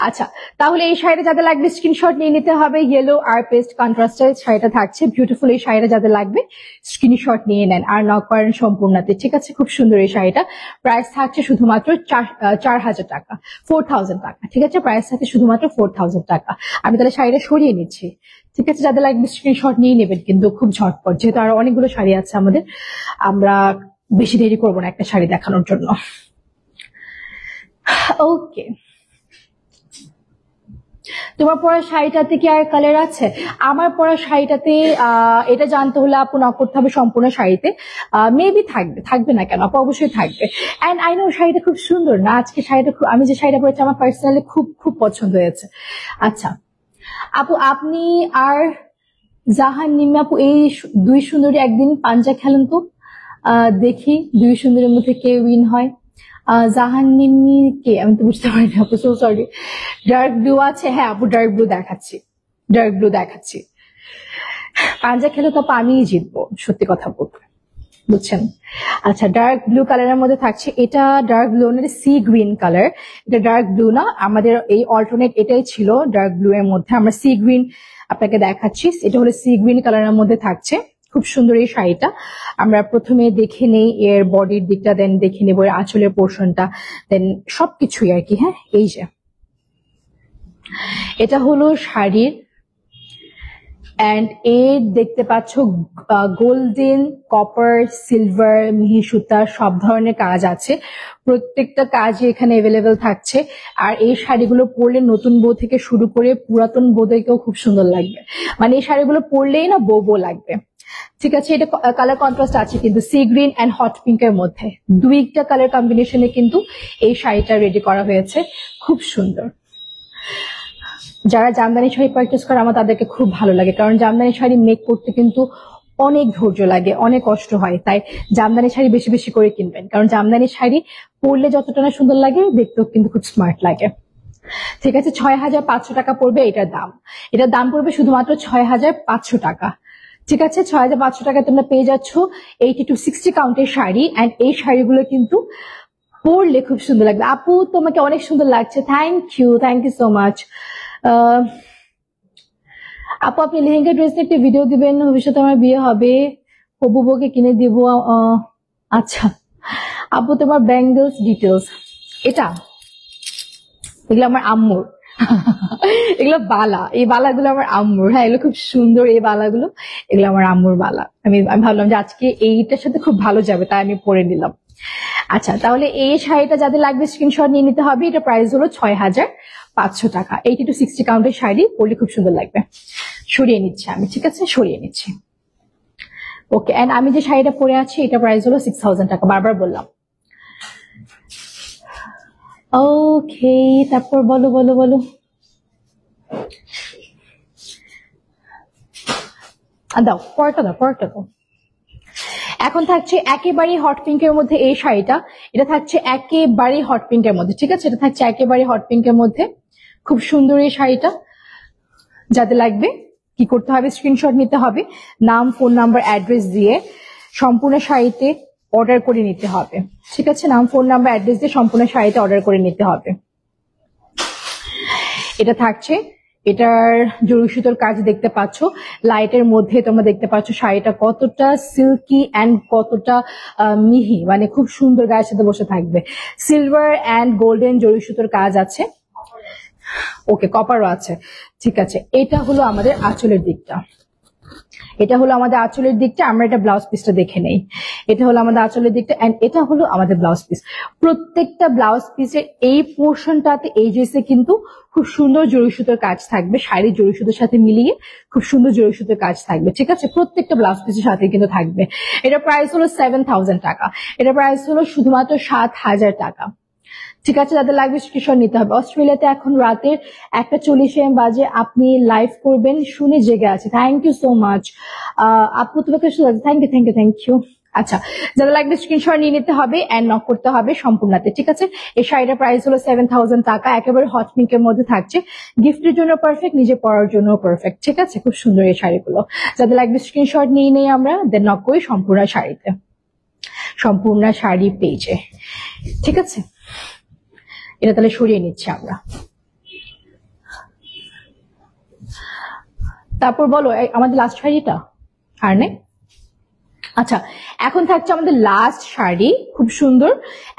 আচ্ছা, তাহলে এই শাড়িটা যাদের লাগবে স্ক্রিনশট নিয়ে নিতে হবে। ইয়েলো আর পেস্ট কন্ট্রাস্টের শাড়িটা থাকছে, বিউটিফুল। এই শাড়িটা যাদের লাগবে স্ক্রিনশট নিয়ে নেন আর নক করেন সম্পূর্ণতে। ঠিক আছে, খুব সুন্দর এই শাড়িটা। প্রাইস থাকছে শুধুমাত্র 4000 টাকা, 4000 টাকা। ঠিক আছে, প্রাইস থাকছে শুধুমাত্র 4000 টাকা। আমি তাহলে শাড়িটা সরিয়ে নিচ্ছি। ঠিক আছে, যাদের লাগবে স্ক্রিনশট নিয়ে নেবেন কিন্তু খুব ঝটপট, যেহেতু আরো অনেকগুলো শাড়ি আছে আমাদের। আমরা বেশি দেরি করবো না একটা শাড়ি দেখানোর জন্য। ওকে, তোমার পরা শাড়িটাতে কি আর কালার আছে? আমার পরা শাড়িটাতে এটা জানতে হলে আপু নক করতে হবে সম্পূর্ণ শাড়িতে। মেবি থাকবে, থাকবে না কেন আপু, অবশ্যই থাকবে। এন্ড আই নো শাড়িটা খুব সুন্দর না? আজকে শাড়িটা আমি যে শাড়িটা পরেছি আমার পার্সোনালি খুব খুব পছন্দ হয়েছে। আচ্ছা আপু, আপনি আর জাহান নিম্মি আপু এই দুই সুন্দরী একদিন পাঞ্জা খেলেন তো, দেখি দুই সুন্দরীর মধ্যে কে উইন হয়। জাহান নিম্মি কে আমি তো বুঝতে পারি না আপু, সো সরি। ডার্ক ব্লু আছে? হ্যাঁ আপু, ডার্ক ব্লু দেখাচ্ছি, ডার্ক ব্লু দেখাচ্ছি। পাঞ্জা খেলে তো আপু আমিই জিতবো, সত্যি কথা বলতে, বুঝছেন? আচ্ছা, ডার্ক ব্লু কালারের মধ্যে থাকছে। এটা ডার্ক ব্লু না, সি গ্রিন কালার। এটা ডার্ক ব্লু না, আমাদের এই অল্টারনেট এটাই ছিল ডার্ক ব্লু এর মধ্যে। আমরা সি গ্রিন আপনাকে দেখাচ্ছি। এটা হলো সি গ্রিন কালারের মধ্যে থাকছে, খুব সুন্দর এই শাড়িটা। আমরা প্রথমে দেখে নেই এর বডির দিকটা, দেন দেখে নেবো এর আঁচলের পোর্শনটা, দেন সবকিছুই আর কি। হ্যাঁ, এই যে এটা হলো শাড়ির, এন্ড এর দেখতে পাচ্ছ গোল্ডেন, কপার, সিলভার, মিহি সুতা সব ধরনের কাজ আছে। প্রত্যেকটা কাজই এখানে অ্যাভেলেবেল থাকছে। আর এই শাড়িগুলো পরলে নতুন বউ থেকে শুরু করে পুরাতন বউদেরকেও খুব সুন্দর লাগবে। মানে এই শাড়িগুলো পরলেই না বউ বউ লাগবে। ঠিক আছে, এটা কালার কন্ট্রাস্ট আছে কিন্তু sea green and hot pink এর মধ্যে। দুইটা কালার কম্বিনেশনে কিন্তু এই শাড়িটা রেডি করা হয়েছে, খুব সুন্দর। যারা জামদানি শাড়ি পারচেস করে আমার তাদেরকে খুব ভালো লাগে, কারণ জামদানি শাড়ি মেক করতে কিন্তু অনেক ধৈর্য লাগে, অনেক কষ্ট হয়। তাই জামদানি শাড়ি বেশি বেশি করে কিনবেন, কারণ জামদানি শাড়ি পরলে যতটা না সুন্দর লাগে, দেখতেও কিন্তু খুব স্মার্ট লাগে। ঠিক আছে, 6500 টাকা পড়বে এটার দাম। এটার দাম পড়বে শুধুমাত্র 6500 টাকা। ঠিক আছে, 6500 টাকা তোমরা পেয়ে যাচ্ছ 80 to 60 কাউন্টের শাড়ি। এন্ড এই শাড়িগুলো কিন্তু পরলে খুব সুন্দর লাগবে। আপু তোমাকে অনেক সুন্দর লাগছে, থ্যাংক ইউ সো মাচ। আপু আপনি লেহেঙ্গা ড্রেস নিয়ে একটা ভিডিও দিবেন, ভবিষ্যতে আমার বিয়ে হবে, হবু বউকে কিনে দিব। আচ্ছা আপু, তোমার ব্যাঙ্গলস ডিটেলস এটা, এগুলো আমার আম্মুর। এগুলো বালা, এই বালাগুলো আমার আম্মুর। হ্যাঁ, এগুলো খুব সুন্দর এই বালাগুলো, এগুলো আমার আম্মুর বালা। আমি ভাবলাম যে আজকে এইটার সাথে খুব ভালো যাবে, তাই আমি পরে নিলাম। আচ্ছা, তাহলে এই শাড়িটা যাদের লাগবে স্ক্রিনশট নিয়ে নিতে হবে। এটা প্রাইস হলো 500 টাকা। 80 to 60 কাউন্টের শাড়ি পরলে খুব সুন্দর লাগবে। সরিয়ে নিচ্ছি আমি, ঠিক আছে, সরিয়ে নিচ্ছি। ওকে, এন্ড আমি যে শাড়িটা পরে আছি এটা প্রাইস হলো 6000 টাকা, বারবার বললাম। ওকে, তারপর বলো বলো বলো। দাও পরটা, দাও পরটা দাও। এখন থাকছে একেবারে হট পিঙ্কের মধ্যে এই শাড়িটা, এটা থাকছে একেবারে হট পিঙ্কের মধ্যে, ঠিক আছে, এটা থাকছে একেবারে হট পিঙ্কের মধ্যে, খুব সুন্দর এই শাড়িটা। যাদের লাগবে কি করতে হবে, স্ক্রিনশট নিতে হবে, নাম, ফোন নাম্বার, অ্যাড্রেস দিয়ে সম্পূর্ণ শাড়িতে অর্ডার করে নিতে হবে, ঠিক আছে, নাম, ফোন নাম্বার, অ্যাড্রেস দিয়ে সম্পূর্ণ শাড়িতে অর্ডার করে নিতে হবে। এটা থাকছে, এটার জরি সুতোর কাজ দেখতে পাচ্ছ, লাইটের মধ্যে তোমরা দেখতে পাচ্ছ শাড়িটা কতটা সিল্কি অ্যান্ড কতটা মিহি, মানে খুব সুন্দর, গায়ের সাথে বসে থাকবে। সিলভার অ্যান্ড গোল্ডেন জরি সুতোর কাজ আছে, ওকে, কপারও আছে, ঠিক আছে। এটা হলো আমাদের আঁচলের দিকটা, এটা হলো আমাদের আঁচলের দিকটা। আমরা এটা ব্লাউজ পিসটা দেখে নেই। এটা হলো আমাদের আঁচলের দিকটা এন্ড এটা হলো আমাদের ব্লাউজ পিস। প্রত্যেকটা ব্লাউজ পিসের এই পোর্শনটাতে এই ড্রেসে কিন্তু খুব সুন্দর জরি সুতোর কাজ থাকবে, শাড়ির জরি সুতোর সাথে মিলিয়ে খুব সুন্দর জরি সুতোর কাজ থাকবে, ঠিক আছে, প্রত্যেকটা ব্লাউজ পিসের সাথে কিন্তু থাকবে। এটা প্রাইস হলো 7000 টাকা, এটা প্রাইস হলো শুধুমাত্র 7000 টাকা, ঠিক আছে। যাদের লাগবে স্ক্রিনশট নিতে হবে। অস্ট্রেলিয়াতে এখন রাতের 1:40 AM বাজে, আপনি লাইভ করবেন শুনে জেগে আছে, থ্যাংক ইউ সো মাচ আপু, তোমাকে thank you thank you thank you. আচ্ছা, যাদের লাগবে স্ক্রিনশট নিয়ে নিতে হবে এন্ড নক করতে হবে সম্পূর্ণতে, ঠিক আছে। এই শাড়িটার প্রাইস হলো 7000 টাকা, একেবারে হট পিঙ্কের মধ্যে থাকছে, গিফটের জন্য পারফেক্ট, নিজে পরার জন্য পারফেক্ট, ঠিক আছে, খুব সুন্দর এই শাড়িগুলো। যাদের লাগবে স্ক্রিনশট নিয়ে নেই আমরা, দেন নক করি সম্পূর্ণ শাড়িতে, সম্পূর্ণ শাড়ি পেজে, ঠিক আছে। এটা তাহলে সরিয়ে নিচ্ছি আমরা। তারপর বলো আমাদের লাস্ট শাড়িটা আর নেই। আচ্ছা, এখন থাকছে আমাদের লাস্ট শাড়ি, খুব সুন্দর।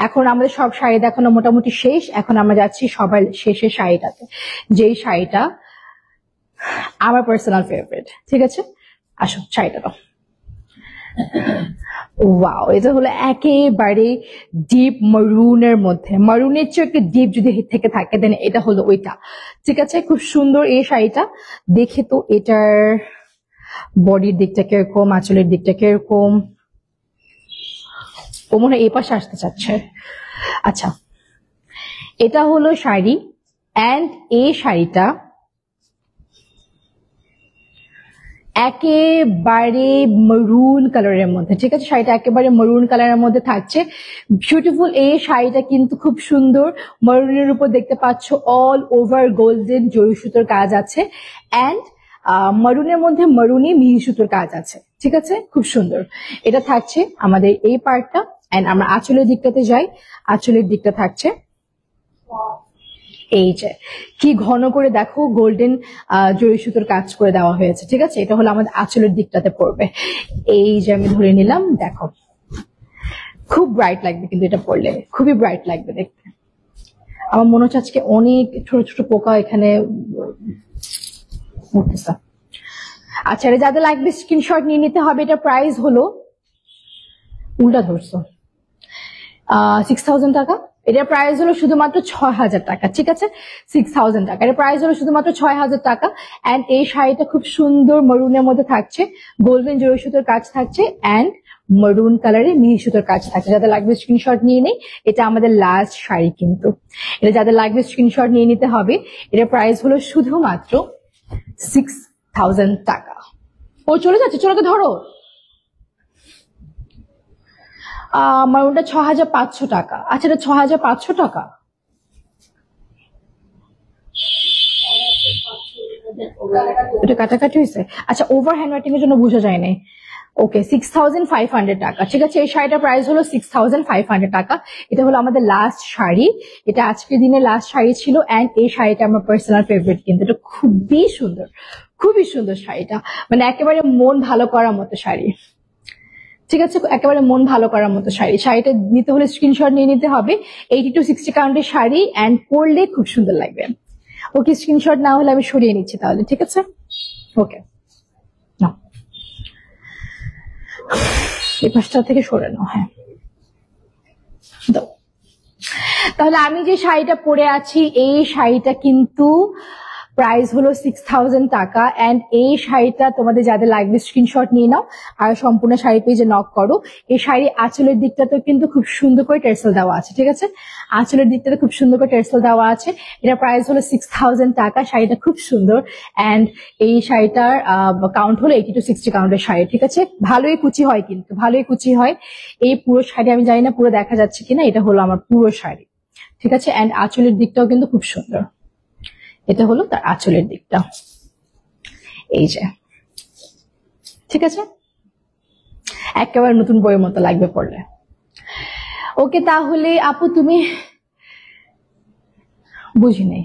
এখন আমাদের সব শাড়ি দেখানো মোটামুটি শেষ, এখন আমরা যাচ্ছি সবার শেষের শাড়িটাতে, যেই শাড়িটা আমার পার্সোনাল ফেভারিট, ঠিক আছে। আসো শাড়িটা দাও। ওয়াও, এটা হলো একেবারে ডিপ মারুনের মধ্যে, মারুনের চেয়ে একটু ডিপ যদি থেকে থাকে দেন এটা হলো ওইটা, ঠিক আছে, খুব সুন্দর এই শাড়িটা। দেখে তো এটার বডির দিকটা কিরকম, আঁচলের দিকটা কিরকম, ও মনে হয় এই পাশে আসতে চাচ্ছে। আচ্ছা, এটা হলো শাড়ি এন্ড এই শাড়িটা একেবারে মরুন কালারের মধ্যে, ঠিক আছে, শাড়িটা একেবারে মরুন কালারের মধ্যে থাকছে, বিউটিফুল। এই শাড়িটা কিন্তু খুব সুন্দর, মরুনের উপর দেখতে পাচ্ছ অল ওভার গোল্ডেন জরি সুতোর কাজ আছে এন্ড মরুনের মধ্যে মরুনি মিহি সুতোর কাজ আছে, ঠিক আছে, খুব সুন্দর। এটা থাকছে আমাদের এই পার্টটা এন্ড আমরা আঁচলের দিকটাতে যাই, আঁচলের দিকটা থাকছে এই যে কি ঘন করে দেখো গোল্ডেন জরি সুতোর কাজ করে দেওয়া হয়েছে, ঠিক আছে। এটা হলো আমাদের আঁচলের দিকটাতে পড়বে, এই যে আমি ধরে নিলাম, দেখো খুব ব্রাইট লাগবে কিন্তু এটা পরলে, খুবই ব্রাইট লাগবে দেখতে। আমার মনে হচ্ছে আজকে অনেক ছোট ছোট পোকা এখানে উঠতেছে। আচ্ছা, যাদের লাগবে স্ক্রিনশট নিয়ে নিতে হবে। এটা প্রাইস হলো, উল্টা ধরছো, 6000 টাকা। এটার প্রাইস হলো শুধুমাত্র 6000 টাকা, ঠিক আছে, 6000 টাকা। এটার প্রাইস হলো শুধুমাত্র 6000 টাকা এন্ড এই শাড়িটা খুব সুন্দর মরুনের মধ্যে থাকছে, গোল্ডেন জরি সুতোর কাজ থাকছে এন্ড মরুন কালারে মিহি সুতোর কাজ থাকছে। যাদের লাগবে স্ক্রিনশট নিয়ে নেই, এটা আমাদের লাস্ট শাড়ি কিন্তু, এটা যাদের লাগবে স্ক্রিনশট নিয়ে নিতে হবে। এটার প্রাইস হলো শুধুমাত্র 6000 টাকা। ও চলে যাচ্ছে, চলে ধরো। মারুনটা 6500 টাকা। আচ্ছা, এটা 6500 টাকা, এটা কাটাকাটি হয়েছে। আচ্ছা, ওভার হ্যান্ড রাইটিং এর জন্য বোঝা যায় নাই। ওকে, 6500 টাকা, ঠিক আছে। এই শাড়িটার প্রাইস হলো 6500 টাকা। এটা হলো আমাদের লাস্ট শাড়ি, এটা আজকের দিনের লাস্ট শাড়ি ছিল এন্ড এই শাড়িটা আমার পার্সোনাল ফেভারিট কিন্তু, এটা খুবই সুন্দর, খুবই সুন্দর শাড়িটা, মানে একেবারে মন ভালো করার মতো শাড়ি, ঠিক আছে, একেবারে মন ভালো করার মতো শাড়ি। শাড়িটা নিতে হলে স্ক্রিনশট নিয়ে নিতে হবে। 80 to 60 কাউন্টের শাড়ি এন্ড পরলে খুব সুন্দর লাগবে। ওকে, স্ক্রিনশট না হলে আমি সরিয়ে নিচ্ছি তাহলে, ঠিক আছে। ওকে, না এই পাশটা থেকে সরে নাও, হ্যাঁ দাও। তাহলে আমি যে শাড়িটা পরে আছি এই শাড়িটা কিন্তু প্রাইস হলো 6000 টাকা। এন্ড এই শাড়িটা তোমাদের যাদের লাগবে স্ক্রিনশট নিয়ে নাও আর সম্পূর্ণ শাড়ি পেজে নক করো। এই শাড়ি আঁচলের দিকটাতে কিন্তু খুব সুন্দর করে টেরসেল দেওয়া আছে, ঠিক আছে? আঁচলের দিকটাতে খুব সুন্দর করে টেরসেল দেওয়া আছে। এটা প্রাইস হলো 6000 টাকা। শাড়িটা খুব সুন্দর এন্ড এই শাড়িটার কাউন্ট হলো 80 to 60 কাউন্টের শাড়ি, ঠিক আছে? ভালোই কুচি হয়, কিন্তু ভালোই কুচি হয়। এই পুরো শাড়ি আমি জানি না পুরো দেখা যাচ্ছে কিনা, এটা হলো আমার পুরো শাড়ি, ঠিক আছে? এন্ড আঁচলের দিকটাও কিন্তু খুব সুন্দর। এটা হলো তার আঁচলের দিকটা, এই যে, ঠিক আছে? একেবারে নতুন বইয়ের মতো লাগবে পড়লে। ওকে, তাহলে আপু তুমি বুঝি নাই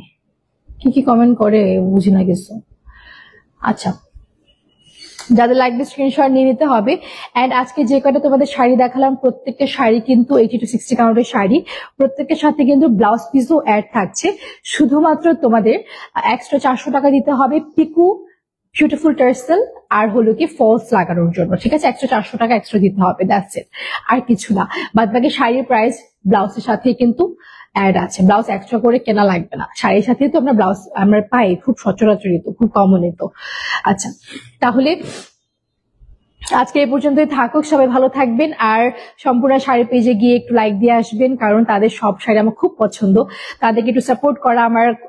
কি কি কমেন্ট করে, বুঝি না কিছু। আচ্ছা, যাদের লাগবে স্ক্রিনশট নিয়ে নিতে হবে। এন্ড আজকে যে কয়টা তোমাদের শাড়ি দেখালাম প্রত্যেকটা শাড়ি কিন্তু 80 to 60 কাউন্টের শাড়ি। প্রত্যেকের সাথে কিন্তু ব্লাউজ পিসও অ্যাড থাকছে। শুধুমাত্র তোমাদের এক্সট্রা 400 টাকা দিতে হবে পিকু বিউটিফুল টার্সেল আর হলো কি ফলস লাগানোর জন্য, ঠিক আছে? এক্সট্রা 400 টাকা এক্সট্রা দিতে হবে, দ্যাটস ইট, আর কিছু না। বাদ বাকি শাড়ির প্রাইস ব্লাউজের সাথে কিন্তু অ্যাড আছে। ব্লাউজ এক্সট্রা করে কেনা লাগবে না, শাড়ির সাথে তো আমরা ব্লাউজ আমরা পাই খুব সচরাচরিত, খুব কমন তো। আচ্ছা, তাহলে আজকে এই পর্যন্তই থাকুক। সবাই ভালো থাকবেন আর সম্পূর্ণ শাড়ি পেজে গিয়ে একটু লাইক দিয়ে আসবেন, কারণ তাদের সব শাড়ি আমার খুব পছন্দ। তাদেরকে একটু সাপোর্ট করা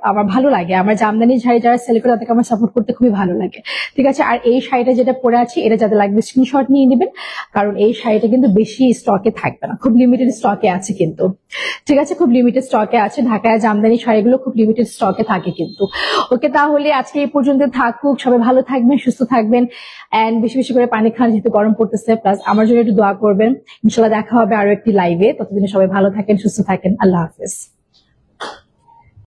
আমার ভালো লাগে। আমার জামদানি শাড়ি যারা সেল করে তাদেরকে আমার সাপোর্ট করতে খুবই ভালো লাগে, ঠিক আছে? আর এই শাড়িটা যেটা পরে আছি এটা যাদের লাগবে স্ক্রিনশট নিয়ে নেবেন, কারণ এই শাড়িটা কিন্তু বেশি স্টকে থাকবে না, খুব লিমিটেড স্টকে আছে কিন্তু, ঠিক আছে? খুব লিমিটেড স্টকে আছে। ঢাকায় জামদানি শাড়িগুলো খুব লিমিটেড স্টকে থাকে কিন্তু। ওকে, তাহলে আজকে এই পর্যন্ত থাকুক। সবাই ভালো থাকবেন, সুস্থ থাকবেন এন্ড বেশি বেশি করে পানি খান, যেহেতু গরম পড়তেছে। প্লাস আমার জন্য একটু দোয়া করবেন। ইনশাল্লাহ দেখা হবে আরো একটি লাইভে। ততদিনে সবাই ভালো থাকেন, সুস্থ থাকেন। আল্লাহ হাফেজ।